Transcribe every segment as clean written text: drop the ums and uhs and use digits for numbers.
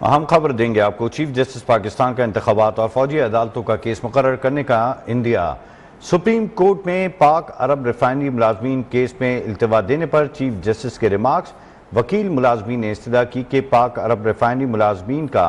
अहम खबर देंगे आपको। चीफ जस्टिस पाकिस्तान का इंतखाबात और फौजी अदालतों का केस मुकर्रर करने का इंडिया। सुप्रीम कोर्ट में पाक अरब रिफाइनरी मुलाजमीन केस में इल्तवा देने पर चीफ जस्टिस के रिमार्क्स। वकील मुलाजमीन ने इस्तदा की कि पाक अरब रिफाइनरी मुलाजमीन का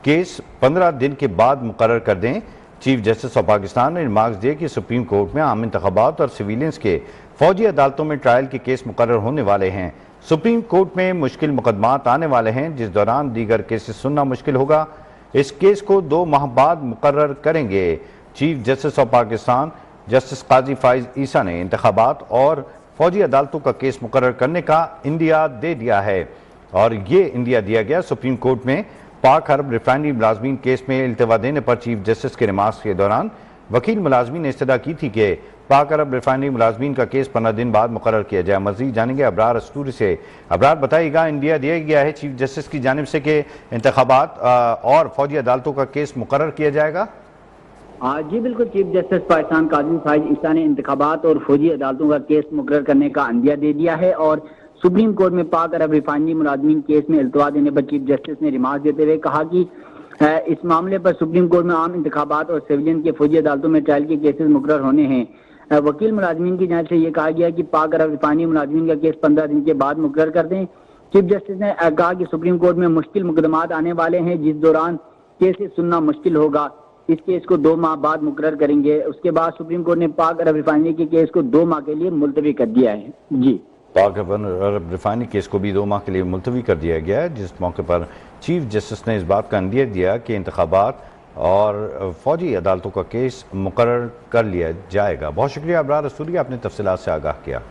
केस 15 दिन के बाद मुकर्रर कर दें। चीफ जस्टिस ऑफ पाकिस्तान ने रिमार्क्स दिए कि सुप्रीम कोर्ट में आम इंतखाबात और सिविलियंस के फौजी अदालतों में ट्रायल के केस मुकर्रर होने वाले हैं। सुप्रीम कोर्ट में मुश्किल मुकदमात आने वाले हैं, जिस दौरान दीगर केसेस सुनना मुश्किल होगा। इस केस को 2 माह बाद मुकर्रर करेंगे। Chief justice of Pakistan justice Qazi Faez Isa ने इंतखाबात और फौजी अदालतों का केस मुकर्रर करने का इंडिया दे दिया है, और ये इंडिया दिया गया सुप्रीम कोर्ट में पाक अरब रिफाइनरी मुलाजमीन केस में इल्तवा देने पर चीफ जस्टिस के रिमार्क्स के दौरान वकील मुलाजमीन ने इस्तदा की थी कि पाक अरब रिफाइनरी मुलाजमीन का केस 15 दिन बाद मुकर्रर किया जाए। मज़ीद जानेंगे अबरार अस्तूरी से। अबरार, बताइएगा, इंडिया दिया गया है चीफ जस्टिस की जानिब से कि इंतखाबात और फौजी अदालतों का केस मुकर्रर किया जाएगा। जी बिल्कुल, चीफ जस्टिस पाकिस्तान काजी फाइज ईसा ने इंतखाबात और फौजी अदालतों का केस मुकर्रर करने का इंडिया दे दिया है, और सुप्रीम कोर्ट में पाक अरब रिफाइनरी मुलाजमीन केस में इल्तवा देने पर चीफ जस्टिस ने रिमार्क देते हुए कहा कि इस मामले पर सुप्रीम कोर्ट में आम इंतखाबात और सिविलियन के फौजी अदालतों में ट्रायल के केसेस मुकर्रर होने हैं। वकील मुलाजमीन की जानिब से यह कहा गया कि पाक अरब रिफाइनरी मुलाजमीन का केस 15 दिन के बाद मुकर्रर कर दें। चीफ जस्टिस ने कहा कि सुप्रीम कोर्ट में मुश्किल मुकदमात आने वाले हैं, जिस दौरान केसेस सुनना मुश्किल होगा। इस केस को 2 माह बाद मुकर्रर करेंगे। उसके बाद सुप्रीम कोर्ट ने पाक अरब रिफाइनरी के केस को 2 माह के लिए मुलतवी कर दिया है। जी, पाक अरब रिफाइनरी केस को भी 2 माह के लिए मुलतवी कर दिया गया है, जिस मौके पर चीफ जस्टिस ने इस बात का इंडिया दिया कि इंतखाबात और फौजी अदालतों का केस मुकर्रर कर लिया जाएगा। बहुत शुक्रिया अबरार अस्तूरी, आपने तफसीलात से आगाह किया।